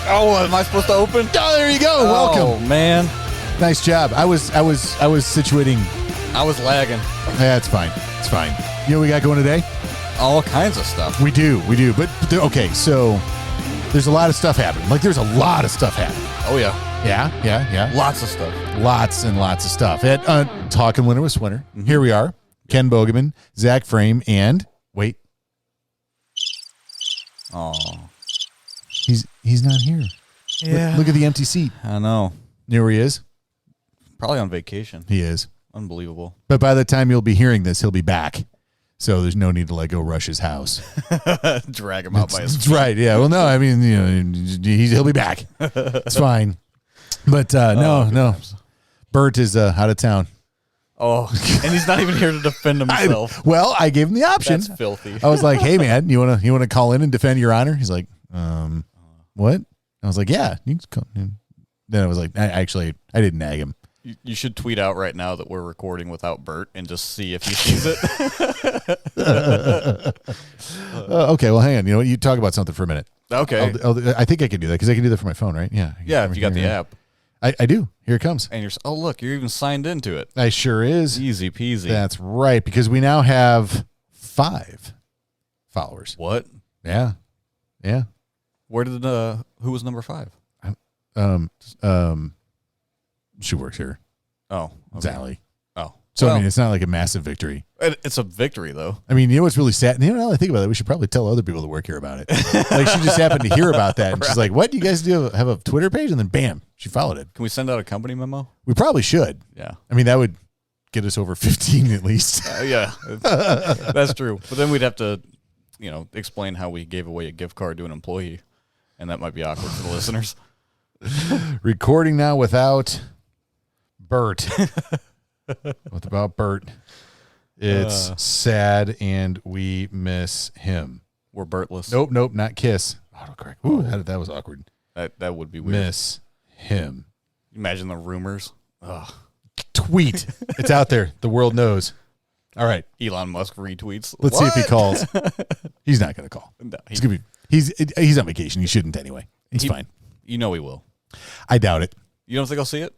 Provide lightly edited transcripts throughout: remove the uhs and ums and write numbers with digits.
Oh, am I supposed to open? Oh, there you go. Welcome. Oh, man. Nice job. I was situating. I was lagging. Yeah, it's fine. It's fine. You know what we got going today? All kinds of stuff. We do. But okay, so there's a lot of stuff happening. Like, there's a lot of stuff happening. Oh, yeah. Yeah. Lots of stuff. Lots and lots of stuff. At Talking Winter with Swinter. Here we are. Ken Bogeman, Zach Frame, and wait. Oh. He's not here. Yeah. Look at the empty seat. I know. You know where he is? Probably on vacation. He is. Unbelievable. But by the time you'll be hearing this, he'll be back. So there's no need to let go rush his house. Drag him out by his That's right. Yeah. Well, no, I mean, he'll be back. It's fine. But no. Bert is out of town. Oh, and he's not even here to defend himself. I gave him the option. That's filthy. I was like, "Hey, man, you wanna call in and defend your honor?" He's like, "What?" I was like, "Yeah, you can call in." Then I was like, I didn't nag him. You should tweet out right now that we're recording without Bert and just see if he sees it. Okay, well, hang on. You know what? You talk about something for a minute. Okay. I think I can do that because I can do that from my phone, right? Yeah. Yeah, if you got the app. I do. Here it comes. And look, you're even signed into it. I sure is. Easy peasy. That's right, because we now have 5 followers. What? Yeah. Where did who was number 5? She works here. Oh, It's okay. Allie. Oh, So, I mean, it's not like a massive victory. it's a victory though. I mean, you know what's really sad? You know, now that I think about it, we should probably tell other people that work here about it. Like, she just happened to hear about that, and she's like, "What? You guys do have a Twitter page?" And then, bam, she followed it. Can we send out a company memo? We probably should. Yeah. I mean, that would get us over 15 at least. Yeah, that's true. But then we'd have to, explain how we gave away a gift card to an employee, and that might be awkward for the listeners. Recording now without Bert. What about Bert? It's sad, and we miss him. We're Bertless. Nope, not kiss. Autocorrect. Ooh, that was awkward. That would be weird. Miss him. Imagine the rumors. Ugh. Tweet. It's out there. The world knows. All right. Elon Musk retweets. Let's see if he calls. He's not going to call. No, It's gonna be. He's on vacation. He shouldn't anyway. It's fine. You know he will. I doubt it. You don't think I'll see it?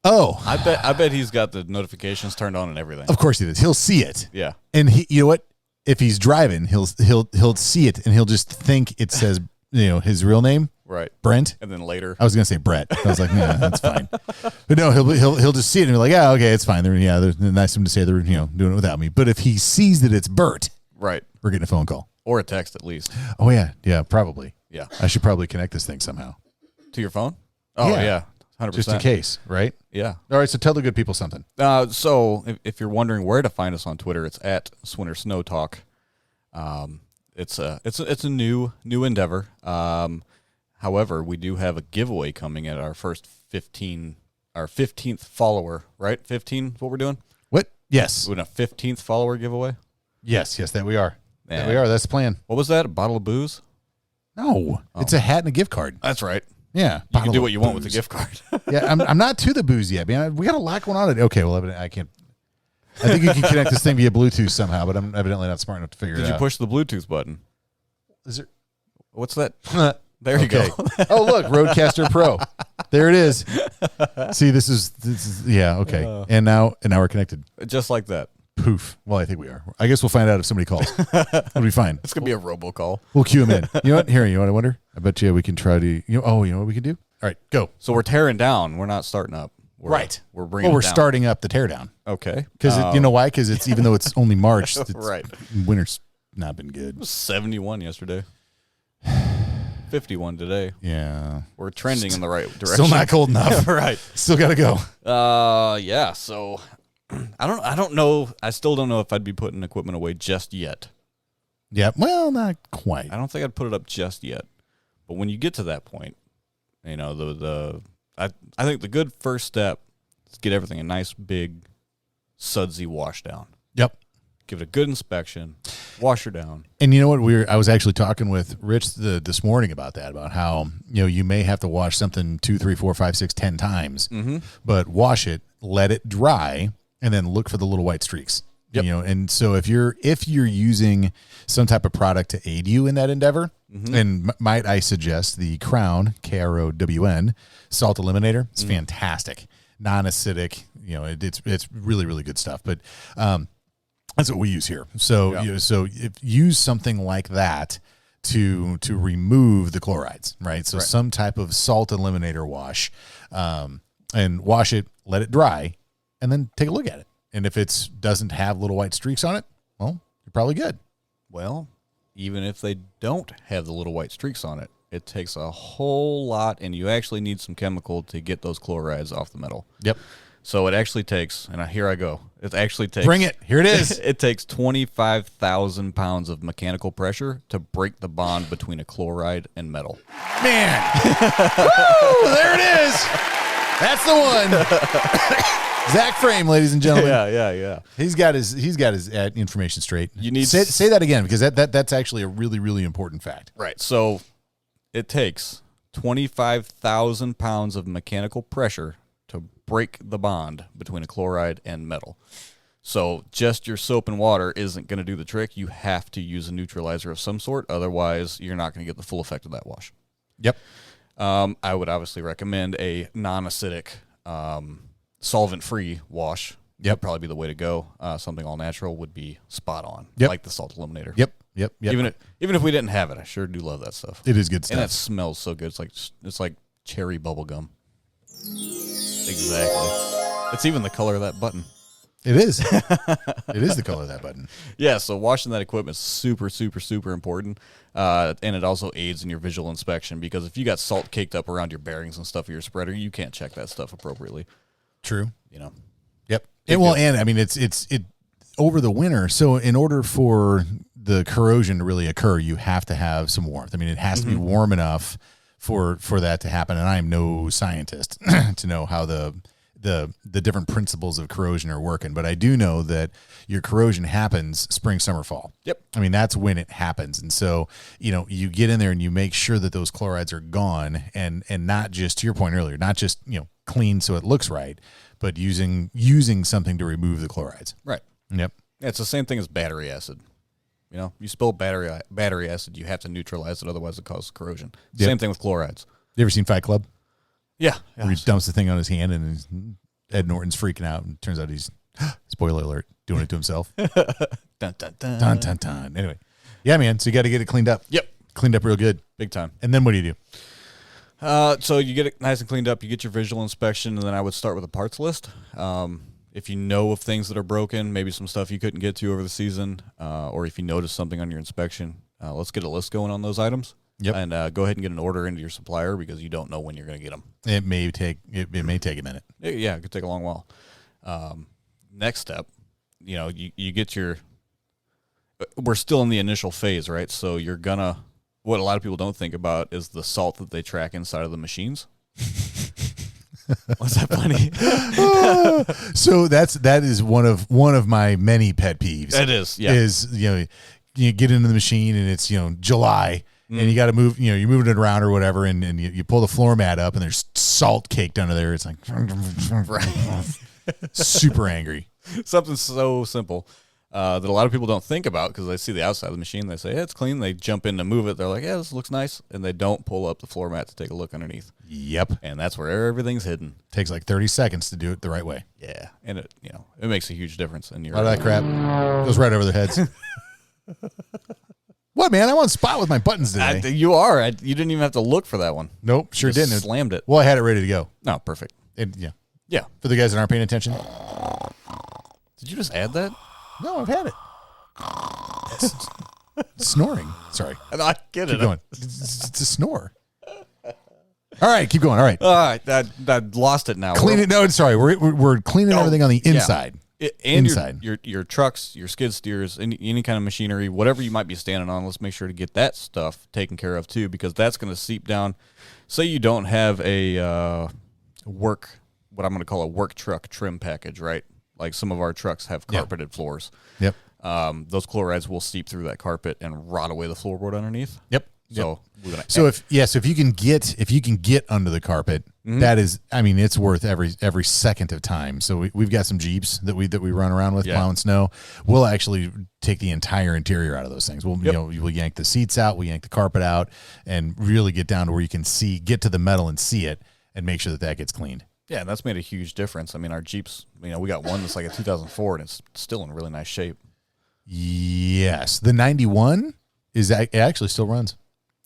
Oh, I bet he's got the notifications turned on and everything. of course he does. He'll see it. Yeah. And you know what? If he's driving, he'll see it and he'll just think it says, his real name, Right. Brent. And then later. I was gonna say Brett. I was like, yeah, that's fine. But no, he'll just see it and be like, yeah, okay, it's fine. They're nice of them to say they're doing it without me. But if he sees that it's Bert, Right. we're getting a phone call Or a text at least. Oh yeah, probably. Yeah. I should probably connect this thing somehow, To your phone? Oh, yeah. 100%. just in case, right? Yeah. All right, so tell the good people something. So if you're wondering where to find us on Twitter, it's at Swinter Snow Talk. It's a new endeavor. However, we do have a giveaway coming at our first 15th follower, right? 15 is what we're doing? What? Yes. Doing a 15th follower giveaway? Yes, that we are. Yeah. That we are. That's the plan. What was that? A bottle of booze? No, it's a hat and a gift card. That's right. Yeah. You can do what you want with the gift card. Yeah, I'm not to the booze yet, man. We got a lot going on. Okay, well, I can't. I think you can connect this thing via Bluetooth somehow, but I'm evidently not smart enough to figure it out. Did you push the Bluetooth button? Is there? What's that? There you go. Oh, look, Rodecaster Pro. There it is. See, this is yeah, okay. And now we're connected. Just like that. Poof. Well, I think we are. I guess we'll find out if somebody calls. It'll be fine. It's going to be a robocall. We'll cue him in. You know what? Here, you know what I wonder? I bet you we can try to, you know what we can do? All right, go. So we're tearing down. We're not starting up. We're bringing Well, we're it down. starting up the teardown. Okay. Because you know why? Because it's, even though it's only March, it's, Right. Winter's not been good. It was 71 yesterday. 51 today. Yeah. We're trending in the right direction. Still not cold enough. Right. Still got to go. Yeah, so I don't know. I still don't know if I'd be putting equipment away just yet. Yeah. Well, not quite. I don't think I'd put it up just yet. But when you get to that point, I think the good first step is get everything a nice big sudsy wash down. Yep. Give it a good inspection. Wash her down. And you know what? I was actually talking with Rich this morning about that, about how, you may have to wash something 2, 3, 4, 5, 6, 10 times, but wash it, let it dry, and then look for the little white streaks. Yep. And so if you're using some type of product to aid you in that endeavor, and might I suggest the Crown KROWN salt eliminator? It's fantastic, non-acidic. It's really, really good stuff. But that's what we use here. So so if use something like that to remove the chlorides, right? So some type of salt eliminator wash, and wash it, let it dry, and then take a look at it. And if it doesn't have little white streaks on it, well, you're probably good. Well, even if they don't have the little white streaks on it, it takes a whole lot, and you actually need some chemical to get those chlorides off the metal. Yep. So it actually takes, and here I go. It actually takes. Bring it. Here it is. It takes 25,000 pounds of mechanical pressure to break the bond between a chloride and metal. Man. Woo, there it is. That's the one. Zach Frame, ladies and gentlemen. Yeah. He's got his information straight. You need say that again, because that's actually a really, really important fact. Right. So it takes 25,000 pounds of mechanical pressure to break the bond between a chloride and metal. So just your soap and water isn't going to do the trick. You have to use a neutralizer of some sort. Otherwise, you're not going to get the full effect of that wash. Yep. I would obviously recommend a non-acidic, solvent-free wash. Yep. Would probably be the way to go. Something all natural would be spot on. Yep. Like the salt eliminator. Yep. Even if we didn't have it, I sure do love that stuff. It is good stuff. And it smells so good. It's like cherry bubble gum. Exactly. It's even the color of that button. It is. It is the color of that button. Yeah, so washing that equipment is super, super, super important. And it also aids in your visual inspection, because if you got salt caked up around your bearings and stuff of your spreader, you can't check that stuff appropriately. True. Yep. And I mean, it's over the winter. So in order for the corrosion to really occur, you have to have some warmth. I mean, it has to be warm enough for that to happen. And I am no scientist to know how the different principles of corrosion are working, but I do know that your corrosion happens spring, summer, fall. Yep. I mean, that's when it happens. And so, you get in there and you make sure that those chlorides are gone, and not just, to your point earlier, not just, clean so it looks right, but using something to remove the chlorides. Right. Yep. Yeah, it's the same thing as battery acid. You spill battery acid, you have to neutralize it, otherwise it causes corrosion. Yep. Same thing with chlorides. You ever seen Fight Club? Yeah. Where he dumps the thing on his hand, and Ed Norton's freaking out, and turns out he's, spoiler alert, doing it to himself. Dun, dun, dun. Dun, dun, dun. Anyway. Yeah, man. So you got to get it cleaned up. Yep. Cleaned up real good. Big time. And then what do you do? So you get it nice and cleaned up, you get your visual inspection, and then I would start with a parts list. If you know of things that are broken, maybe some stuff you couldn't get to over the season, or if you notice something on your inspection, let's get a list going on those items. Yep. And go ahead and get an order into your supplier, because you don't know when you're going to get them. It may take a minute. Yeah, it could take a long while. Next step, you get your. We're still in the initial phase, right? So you're gonna. What a lot of people don't think about is the salt that they track inside of the machines. Was that funny? So that is one of my many pet peeves. It is. Yeah. Is you get into the machine and it's July. And you got to move, you're moving it around or whatever, and you pull the floor mat up, and there's salt caked under there. It's like super angry. Something so simple that a lot of people don't think about, because they see the outside of the machine. They say, yeah, it's clean. They jump in to move it. They're like, yeah, this looks nice. And they don't pull up the floor mat to take a look underneath. Yep. And that's where everything's hidden. Takes like 30 seconds to do it the right way. Yeah. And it makes a huge difference in your. A lot of that crap goes right over their heads. What, man? I'm on spot with my buttons today. You are. You didn't even have to look for that one. Nope, sure didn't. Slammed it. Well, I had it ready to go. No, perfect. Yeah. Yeah. For the guys that aren't paying attention. Did you just add that? No, I've had it. It's snoring. Sorry. I get it. Keep going. It's a snore. All right, keep going. All right. All right. I lost it now. Clean it. No, sorry. We're cleaning everything on the inside. Yeah. And inside. Your trucks, your skid steers, any kind of machinery, whatever you might be standing on, let's make sure to get that stuff taken care of too, because that's going to seep down. Say you don't have a what I'm going to call a work truck trim package, right? Like some of our trucks have carpeted floors. Yep. Those chlorides will seep through that carpet and rot away the floorboard underneath. Yep. So we're gonna So if you can get under the carpet, that is, I mean, it's worth every second of time. So we've got some Jeeps that we run around with plowing snow. We'll actually take the entire interior out of those things. We'll yank the seats out, we'll yank the carpet out, and really get down to where you can get to the metal and see it, and make sure that gets cleaned. Yeah, that's made a huge difference. I mean, our Jeeps, we got one that's like a 2004, and it's still in really nice shape. Yes, the 91 it actually still runs.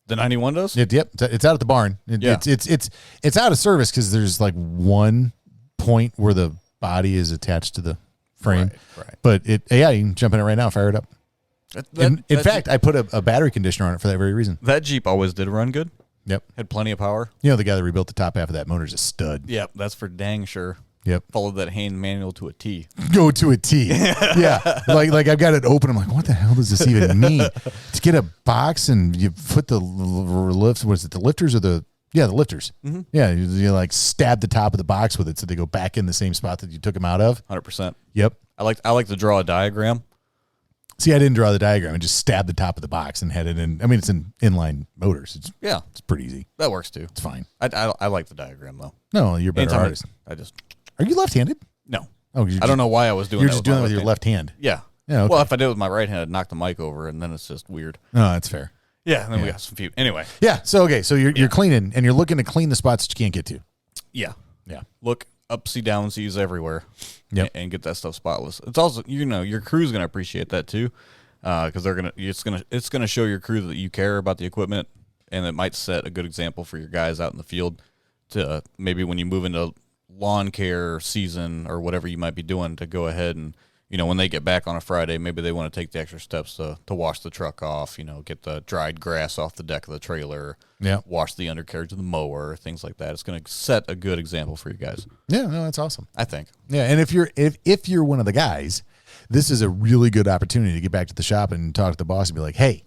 The 91 does? Yep, it's out at the barn. It's out of service because there's like one point where the body is attached to the frame. Right. But you can jump in it right now, fire it up. In fact, I put a battery conditioner on it for that very reason. That Jeep always did run good. Yep. Had plenty of power. The guy that rebuilt the top half of that motor is a stud. Yep, that's for dang sure. Yep. Followed that Haynes manual to a T. Go to a T. Yeah. Like I've got it open. I'm like, what the hell does this even mean? To get a box and you put the lift, what is it, the lifters or the lifters. Mm-hmm. Yeah, you like stab the top of the box with it so they go back in the same spot that you took them out of. 100%. Yep. I like to draw a diagram. See, I didn't draw the diagram. I just stabbed the top of the box and had it in. I mean, it's in inline motors. It's pretty easy. That works too. It's fine. I like the diagram though. No, you're a better artist. Are you left-handed? No. Oh, I don't know why I was doing. You're just doing it with your left hand. Yeah. Yeah. Okay. Well, if I did it with my right hand, I'd knock the mic over, and then it's just weird. No, that's fair. Yeah. And then we got some few. Anyway. Yeah. So you're cleaning, and you're looking to clean the spots that you can't get to. Yeah. Yeah. Look upsy downsies everywhere. Yep. And get that stuff spotless. It's also your crew's gonna appreciate that too, because it's gonna show your crew that you care about the equipment, and it might set a good example for your guys out in the field to maybe when you move into lawn care season or whatever you might be doing, to go ahead and when they get back on a Friday, maybe they want to take the extra steps to wash the truck off, get the dried grass off the deck of the trailer, wash the undercarriage of the mower, things like that. It's going to set a good example for you guys. Yeah, no, that's awesome. I think. Yeah, and if you're one of the guys, this is a really good opportunity to get back to the shop and talk to the boss and be like, hey,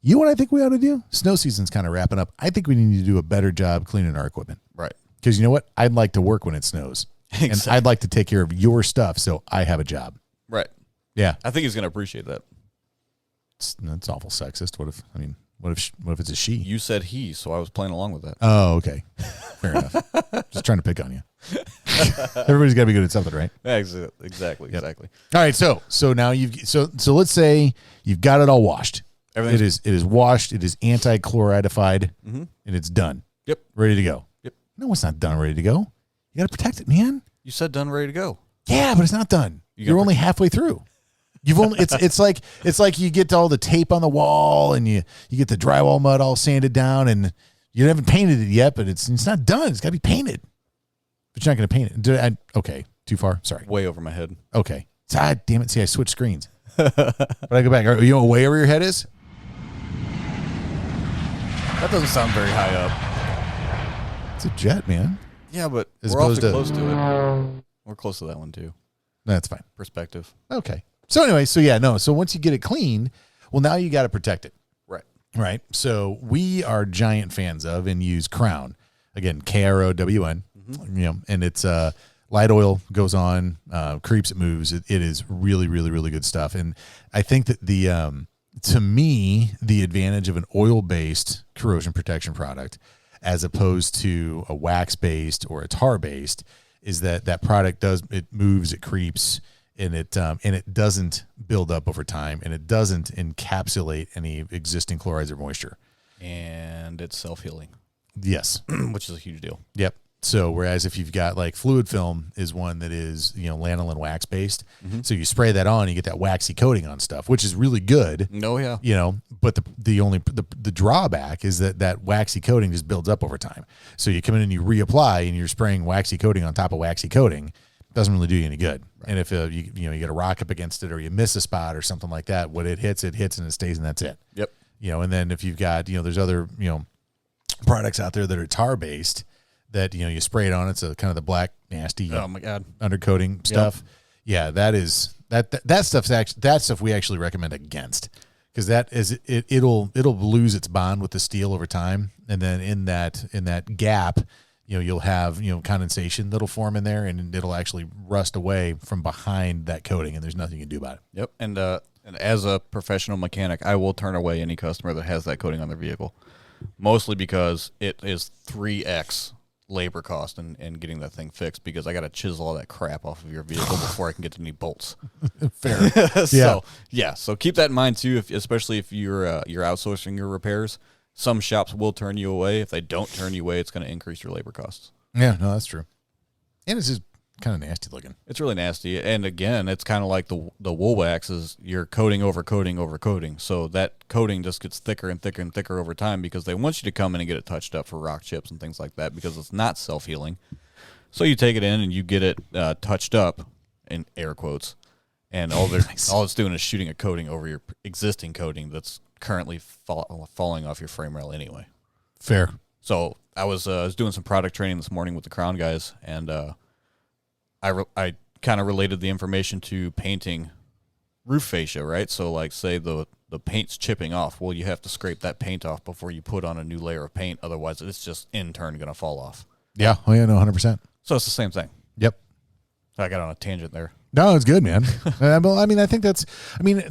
you know what I think we ought to do? Snow season's kind of wrapping up. I think we need to do a better job cleaning our equipment. Right. Because you know what? I'd like to work when it snows. Exactly. And I'd like to take care of your stuff so I have a job. Right. Yeah. I think he's going to appreciate that. That's awful sexist. What if it's a she? You said he, so I was playing along with that. Oh, okay. Fair enough. Just trying to pick on you. Everybody's got to be good at something, right? Exactly. All right. So now so let's say you've got it all washed. It is washed. It is anti-chloridified, and it's done. Yep. Ready to go. Yep. No, it's not done. Ready to go. You got to protect it, man. You said done, ready to go. Yeah, but it's not done. You're only halfway through. You've only it's like you get all the tape on the wall and you get the drywall mud all sanded down and you haven't painted it yet, but it's not done. It's got to be painted. But you're not going to paint it. Okay, too far. Sorry. Way over my head. Okay. God damn it. See, I switched screens. But I go back. You know what way over your head is? That doesn't sound very high up. It's a jet, man. Yeah, but As we're also opposed to- close to it. We're close to that one too. That's fine. Perspective. Okay. So anyway, so once you get it cleaned, well, now you got to protect it. Right. So we are giant fans of and use Crown. Again, KROWN. And it's light oil goes on, creeps, it moves. It is really, really, really good stuff. And I think that to me, the advantage of an oil-based corrosion protection product as opposed to a wax-based or a tar-based is that product it moves, it creeps, and it doesn't build up over time, and it doesn't encapsulate any existing chlorides or moisture. And it's self-healing. Yes. Which is a huge deal. Yep. So whereas if you've got like fluid film is one that is, lanolin wax based. So you spray that on, you get that waxy coating on stuff, which is really good. Oh yeah. But the drawback is that waxy coating just builds up over time. So you come in and you reapply and you're spraying waxy coating on top of waxy coating. Doesn't really do you any good. Right. And if you get a rock up against it or you miss a spot or something like that, when it hits and it stays and that's it. Yep. And then if you've got, there's other, products out there that are tar based that, you spray it on. It's a kind of the black, nasty, oh my God, undercoating stuff. Yep. Yeah. That stuff we actually recommend against because it'll lose its bond with the steel over time. And then in that gap, you'll have, condensation that'll form in there and it'll actually rust away from behind that coating and there's nothing you can do about it. Yep. And as a professional mechanic, I will turn away any customer that has that coating on their vehicle. mostly because it is 3x labor cost in getting that thing fixed, because I got to chisel all that crap off of your vehicle before I can get to any bolts. Fair. So keep that in mind too, especially if you're outsourcing your repairs. Some shops will turn you away. If they don't turn you away, it's going to increase your labor costs. Yeah, no, that's true. And it's just kind of nasty looking. It's really nasty. And again, it's kind of like the wool wax is you're coating over coating over coating. So that coating just gets thicker and thicker and thicker over time, because they want you to come in and get it touched up for rock chips and things like that, because it's not self-healing. So you take it in and you get it touched up, in air quotes, and all it's doing is shooting a coating over your existing coating that's currently falling off your frame rail anyway. Fair. So I was doing some product training this morning with the Crown guys, and I kind of related the information to painting roof fascia, right? So like, say the paint's chipping off. Well, you have to scrape that paint off before you put on a new layer of paint. Otherwise, it's just in turn going to fall off. Yeah. Oh, yeah, no, 100%. So it's the same thing. Yep. I got on a tangent there. No, it's good, man. Well, I mean, I think that's, I mean,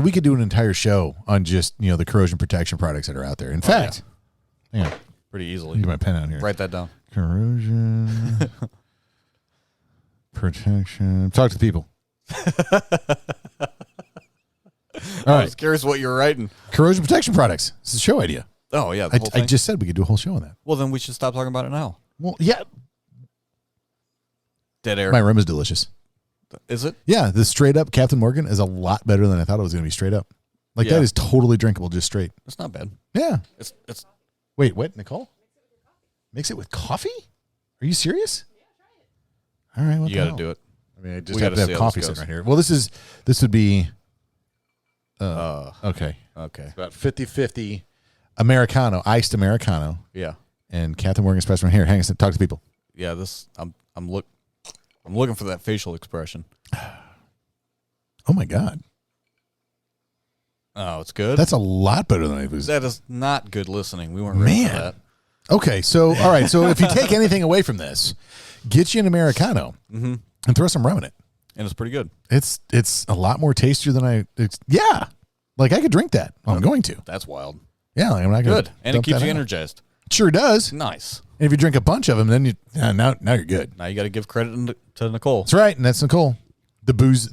we could do an entire show on just, the corrosion protection products that are out there. In fact, hang on. Pretty easily. Get my pen out here. Write that down. Corrosion protection. Talk to the people. All I right. was curious what you were writing. Corrosion protection products. It's a show idea. Oh, yeah. The whole I thing? just said we could do a whole show on that. Well, then we should stop talking about it now. Well, yeah. Dead air. My rum is delicious. Is it? Yeah, the straight up Captain Morgan is a lot better than I thought it was going to be straight up. Like, Yeah. that is totally drinkable just straight. It's not bad. Yeah. It's Wait, what, Nicole? Mix it with coffee? Are you serious? All right, what you the got to hell? do it. I mean, I just We have gotta to see have how coffee this sitting goes. right here. Well, this would be okay. Okay. About 50-50 Americano, iced Americano, Yeah. and Captain Morgan espresso right here. Hang on, talk to people. Yeah. I'm looking for that facial expression. Oh my God, Oh, it's good. that's a lot better than I was. That is not good listening. We weren't ready for Man. that. Okay, so all right, so if you take anything away from this, get you an Americano and throw some rum in it. And it's pretty good. It's a lot more tastier than yeah. Like, I could drink that. Well, I'm going to. That's wild. Yeah, like, I'm not going to. Good. And it keeps you energized. Sure does. Nice. And if you drink a bunch of them, then now you're good. Now you got to give credit to Nicole, That's right, and that's Nicole, the booze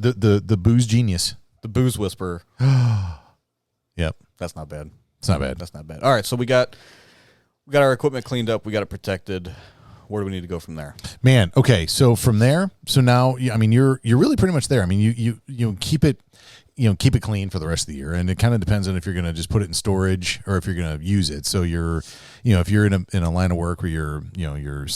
genius. the booze whisperer. Yep, That's not bad. it's not bad. That's not bad. All right. So we got our equipment cleaned up. We got it protected. Where do we need to go from there? Man, okay, so from there, so now, I mean, you're really pretty much there. I mean, you keep it, keep it clean for the rest of the year, and it kind of depends on if you're going to just put it in storage or if you're going to use it. So you're, if you're in a line of work where your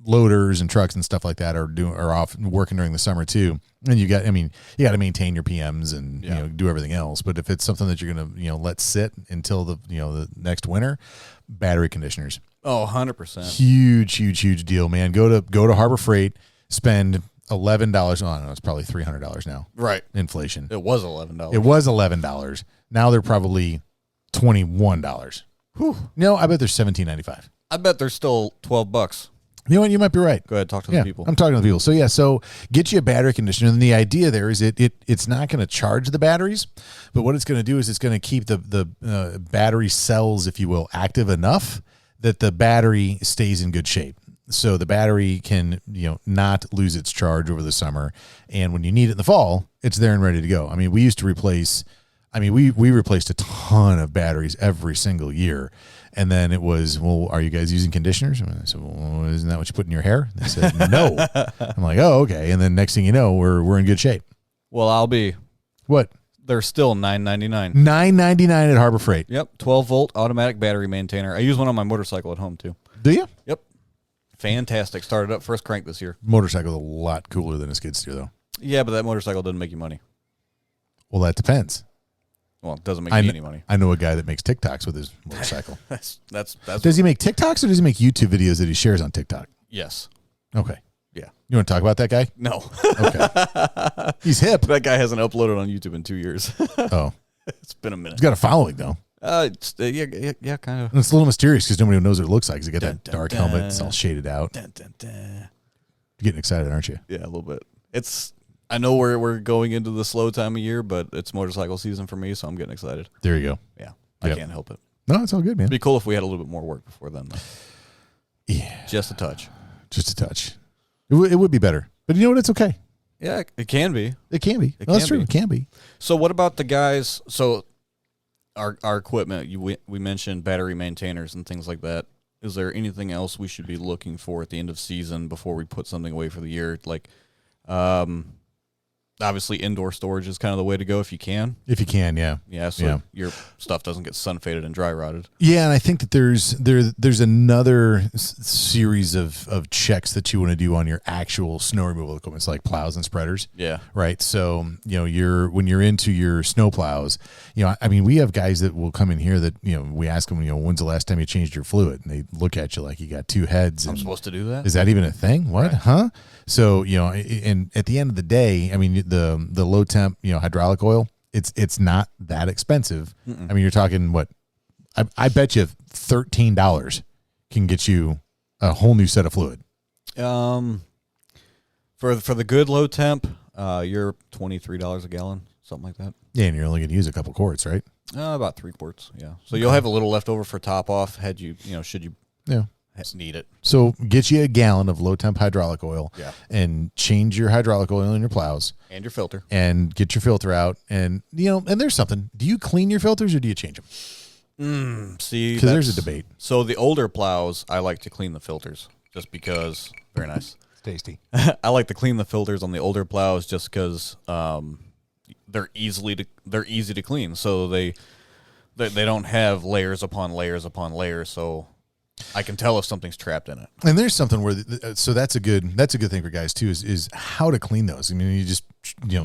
loaders and trucks and stuff like that are off working during the summer too, and you got to maintain your PMs and do everything else. But if it's something that you're going to let sit until the next winter, battery conditioners. Oh, 100%. Huge deal, man. Go to Harbor Freight, spend $11. Oh, I don't know, it's probably $300 now. Right. Inflation. It was $11. It was $11. Now they're probably $21. Whew. No, I bet they're $17.95. I bet there's still $12. You know what? You might be right. Go ahead, talk to the people. I'm talking to the people. So get you a battery conditioner. And the idea there is it's not going to charge the batteries, but what it's going to do is it's going to keep the battery cells, if you will, active enough that the battery stays in good shape. So the battery can, not lose its charge over the summer. And when you need it in the fall, it's there and ready to go. I mean, we used to replace, we replaced a ton of batteries every single year. And then it was, well, are you guys using conditioners? And I said, well, isn't that what you put in your hair? And they said, no. I'm like, oh, okay. And then next thing you know, we're in good shape. Well, I'll be. What? They're still $9.99. $9.99 at Harbor Freight. Yep, 12-volt automatic battery maintainer. I use one on my motorcycle at home, too. Do you? Yep. Fantastic. Started up first crank this year. Motorcycle's a lot cooler than a skid steer, though. Yeah, but that motorcycle doesn't make you money. Well, that depends. Well, it doesn't make me any money. I know a guy that makes TikToks with his motorcycle. That's Does he make TikToks or does he make YouTube videos that he shares on TikTok? Yes. Okay. Yeah. You want to talk about that guy? No. Okay. He's hip. That guy hasn't uploaded on YouTube in 2 years. Oh. It's been a minute. He's got a following, though. Yeah, kind of. And it's a little mysterious because nobody knows what it looks like. He's got that Dun, dark dun, helmet. It's all shaded out. Dun, dun, dun. You're getting excited, aren't you? Yeah, a little bit. I know we're going into the slow time of year, but it's motorcycle season for me, so I'm getting excited. There you go. Yeah, Yep. I can't help it. No, it's all good, man. It'd be cool if we had a little bit more work before then, though. Yeah. Just a touch. Just a touch. It would be better. But you know what? It's okay. Yeah, it can be. It can be. It That's can true. be. It can be. So what about the guys? So our equipment, we mentioned battery maintainers and things like that. Is there anything else we should be looking for at the end of season before we put something away for the year? Like, obviously indoor storage is kind of the way to go if you can. If you can, yeah. Yeah, so your stuff doesn't get sun faded and dry rotted. Yeah, and I think that there's another series of checks that you want to do on your actual snow removal equipment, it's like plows and spreaders. Yeah. Right. So, when you're into your snow plows, I mean, we have guys that will come in here that, we ask them, when's the last time you changed your fluid? And they look at you like you got two heads. I'm supposed to do that? Is that even a thing? What? Right. Huh? So, and at the end of the day, I mean, the low temp, hydraulic oil, it's not that expensive. I mean, you're talking what? I bet you $13 can get you a whole new set of fluid. For the good low temp, you're $23 a gallon, something like that. Yeah, and you're only going to use a couple quarts, right? About 3 quarts. Yeah. So you'll have a little left over for top off. Should you need it. So get you a gallon of low temp hydraulic oil. Yeah. And change your hydraulic oil in your plows. And your filter. And get your filter out. And and there's something. Do you clean your filters or do you change them? See, because there's a debate. So the older plows, I like to clean the filters just because. Very nice. It's tasty. I like to clean the filters on the older plows just because they're easy to clean. So they don't have layers upon layers upon layers. So I can tell if something's trapped in it. And there's something where, so that's a good thing for guys too, is how to clean those. I mean, you just,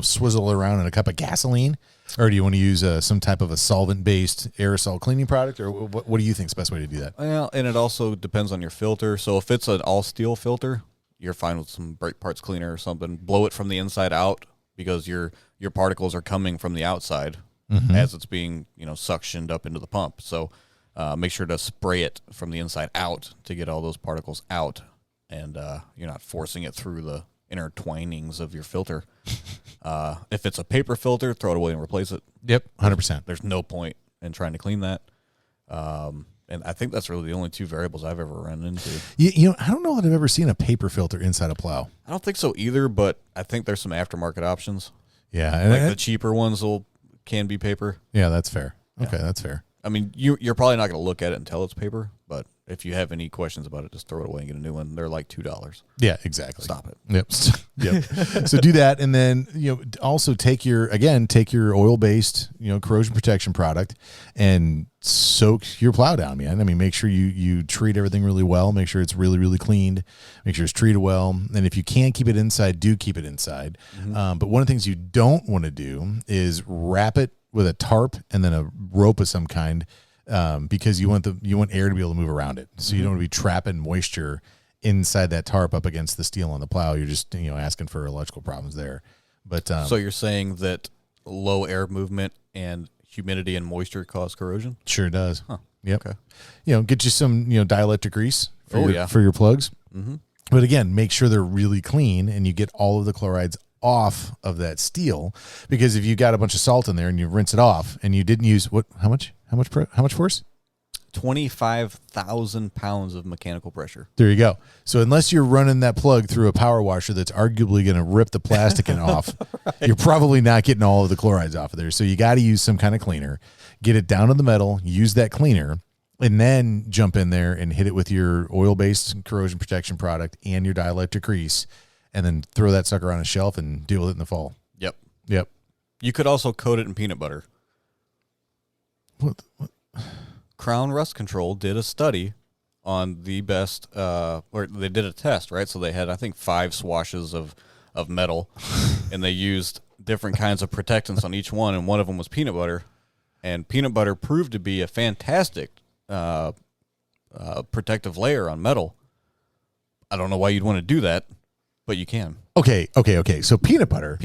swizzle around in a cup of gasoline, or do you want to use some type of a solvent-based aerosol cleaning product, or what do you think is the best way to do that? Well, and it also depends on your filter. So if it's an all-steel filter, you're fine with some brake parts cleaner or something. Blow it from the inside out because your particles are coming from the outside as it's being, suctioned up into the pump. So make sure to spray it from the inside out to get all those particles out, and you're not forcing it through the intertwinings of your filter. If it's a paper filter, throw it away and replace it. Yep, 100%. There's no point in trying to clean that. And I think that's really the only two variables I've ever run into. I don't know that I've ever seen a paper filter inside a plow. I don't think so either, but I think there's some aftermarket options. Yeah, Like the cheaper ones can be paper. Yeah, that's fair. Okay, that's fair. I mean, you're probably not going to look at it until it's paper, but if you have any questions about it, just throw it away and get a new one. They're like $2. Yeah, exactly. Stop it. Yep. Yep. So do that, and then also take your oil-based corrosion protection product and soak your plow down, man. I mean, make sure you treat everything really well. Make sure it's really, really cleaned. Make sure it's treated well. And if you can keep it inside, do keep it inside. But one of the things you don't want to do is wrap it with a tarp and then a rope of some kind, because you want air to be able to move around it. So you don't want to be trapping moisture inside that tarp up against the steel on the plow. You're just asking for electrical problems there. But so you're saying that low air movement and humidity and moisture cause corrosion? Sure does. Huh. Yep. Okay. Get you some dielectric grease for for your plugs. Mm-hmm. But again, make sure they're really clean and you get all of the chlorides off of that steel, because if you got a bunch of salt in there and you rinse it off and you didn't use how much force? 25,000 pounds of mechanical pressure. There you go. So unless you're running that plug through a power washer that's arguably going to rip the plastic off, right, you're probably not getting all of the chlorides off of there. So you got to use some kind of cleaner, get it down to the metal, use that cleaner, and then jump in there and hit it with your oil-based corrosion protection product and your dielectric grease, and then throw that sucker on a shelf and deal with it in the fall. Yep. You could also coat it in peanut butter. What? Crown Rust Control did a study on the best, or they did a test, right? So they had, I think, 5 swashes of metal, and they used different kinds of protectants on each one, and one of them was peanut butter. And peanut butter proved to be a fantastic protective layer on metal. I don't know why you'd want to do that, but you can. Okay. So peanut butter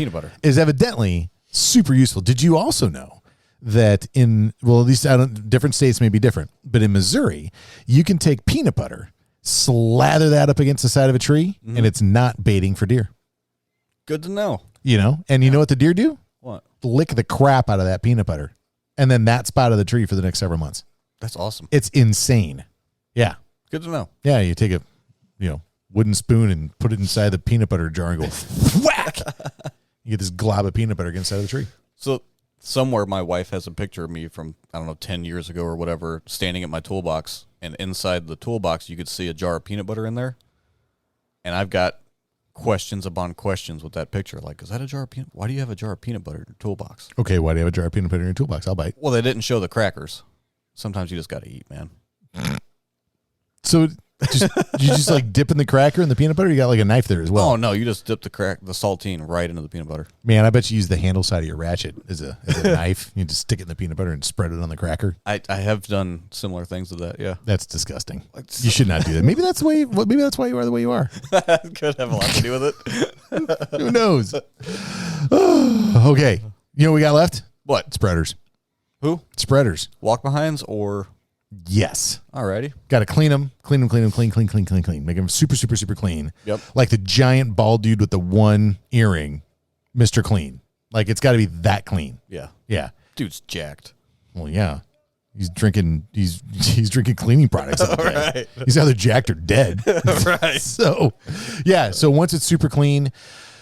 is evidently super useful. Did you also know that at least different states may be different, but in Missouri, you can take peanut butter, slather that up against the side of a tree, and it's not baiting for deer. Good to know. And you know what the deer do? What? Lick the crap out of that peanut butter, and then that spot of the tree for the next several months. That's awesome. It's insane. Yeah. Good to know. Yeah, you take a, wooden spoon and put it inside the peanut butter jar and go whack. You get this glob of peanut butter against the side of the tree. So somewhere my wife has a picture of me from, 10 years ago or whatever, standing at my toolbox, and inside the toolbox you could see a jar of peanut butter in there. And I've got questions upon questions with that picture. Like, is that a jar of peanut? Why do you have a jar of peanut butter in your toolbox? Okay, why do you have a jar of peanut butter in your toolbox? I'll bite. Well, they didn't show the crackers. Sometimes you just got to eat, man. So you just like dip in the cracker in the peanut butter? You got like a knife there as well. Oh, no, you just dip the saltine right into the peanut butter. Man, I bet you use the handle side of your ratchet as a knife. You just stick it in the peanut butter and spread it on the cracker. I have done similar things to that, yeah. That's disgusting. You should not do that. Maybe that's why you are the way you are. Could have a lot to do with it. Who knows? Okay. You know what we got left? What? Spreaders. Who? Spreaders. Walk behinds or? Yes. Alrighty. Got to clean them. Clean. Make them super, super, super clean. Yep. Like the giant bald dude with the one earring, Mr. Clean. Like it's got to be that clean. Yeah. Yeah. Dude's jacked. Well, yeah. He's drinking cleaning products all day. Right. He's either jacked or dead. Right. So, yeah. So once it's super clean,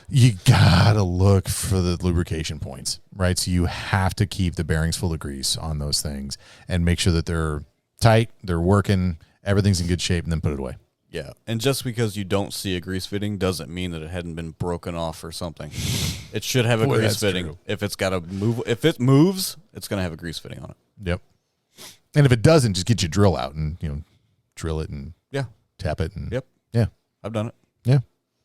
you gotta look for the lubrication points, right? So you have to keep the bearings full of grease on those things and make sure that they're tight, they're working, everything's in good shape, and then put it away. Yeah. And just because you don't see a grease fitting doesn't mean that it hadn't been broken off or something. It should have a Boy, grease that's fitting. true. If it's got to move, if it moves, it's going to have a grease fitting on it. Yep. And if it doesn't, just get your drill out and drill it and Yeah. tap it. And Yep. yeah, I've done it. yeah.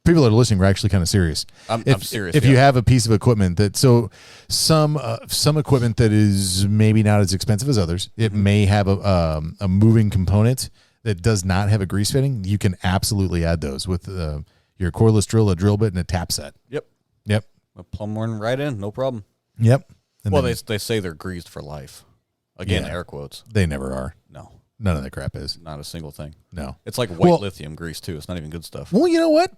People that are listening, we're actually kind of serious. I'm serious. If you have a piece of equipment some equipment that is maybe not as expensive as others, it may have a moving component that does not have a grease fitting. You can absolutely add those with your cordless drill, a drill bit, and a tap set. Yep. Yep. A plumb one right in, no problem. Yep. And Well, then they say they're greased for life. Again, Yeah. air quotes. they never are. No, None of that crap is. not a single thing. No. It's like white Well- lithium grease too. It's not even good stuff. Well, you know what?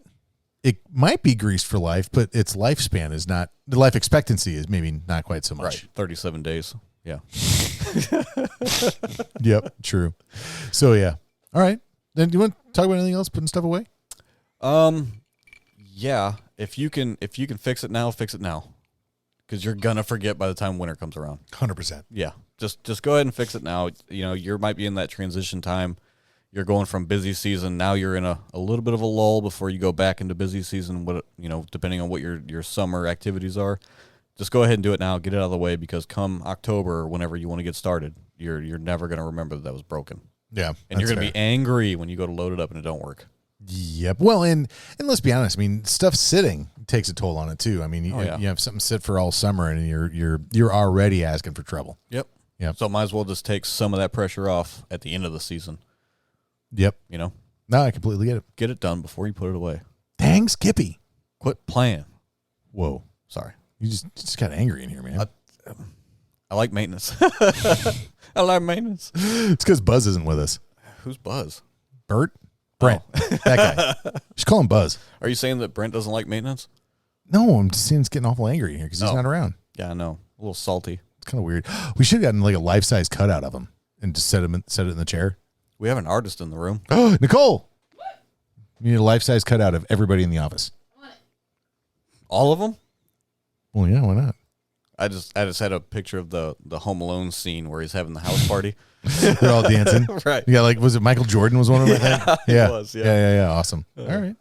It might be greased for life, but its lifespan is not. The life expectancy is maybe not quite so much. Right. 37 days. Yeah. Yep. True. So yeah. All right. Then do you want to talk about anything else? Putting stuff away? Yeah. If you can fix it now, fix it now. Because you're gonna forget by the time winter comes around. 100%. Yeah. Just go ahead and fix it now. You might be in that transition time. You're going from busy season. Now you're in a little bit of a lull before you go back into busy season. Depending on what your summer activities are, just go ahead and do it now. Get it out of the way, because come October or whenever you want to get started, you're never going to remember that was broken. Yeah. And you're going to be angry when you go to load it up and it don't work. Yep. Well, and let's be honest. I mean, stuff sitting takes a toll on it too. I mean, you have something sit for all summer, and you're already asking for trouble. Yep. Yep. So might as well just take some of that pressure off at the end of the season. Yep. No, I completely get it. get it done before you put it away. Dang, Skippy. Quit playing. Whoa. Sorry. You just got angry in here, man. I like maintenance. I like maintenance. It's because Buzz isn't with us. Who's Buzz? Bert? Brent. That guy. Just call him Buzz. Are you saying that Brent doesn't like maintenance? No, I'm just saying it's getting awful angry in here because he's not around. Yeah, I know. A little salty. It's kind of weird. We should have gotten like a life-size cutout of him and just set it in the chair. We have an artist in the room. Oh, Nicole. We need a life-size cutout of everybody in the office. All of them? Well, yeah, why not? I just had a picture of the Home Alone scene where he's having the house party. They're all dancing. Right. Yeah, like, was it Michael Jordan was one of them? Yeah, Yeah, he was, yeah. Yeah. Awesome. All right.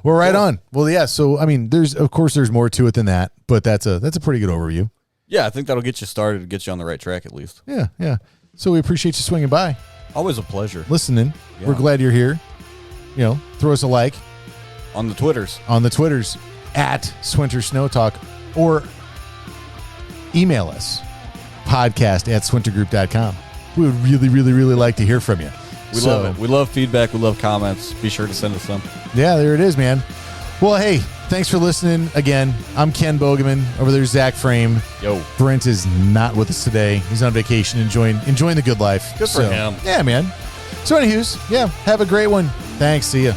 Well, right on. Well, yeah. So, I mean, there's more to it than that, but that's a pretty good overview. Yeah, I think that'll get you started, get you on the right track at least. Yeah. So we appreciate you swinging by, Always a pleasure. listening. Yeah. We're glad you're here. Throw us a like On the Twitters. on the Twitters at Swinter Snow Talk, or email us podcast@swintergroup.com. We would really, really, really like to hear from you. We love it. We love feedback. We love comments. Be sure to send us some. Yeah, there it is, man. Well, hey, thanks for listening again. I'm Ken Bogeman. Over there's Zach Frame. Yo. Brent is not with us today. He's on vacation, enjoying the good life. Good for him. Yeah, man. So, anywho's, yeah, have a great one. Thanks. See ya.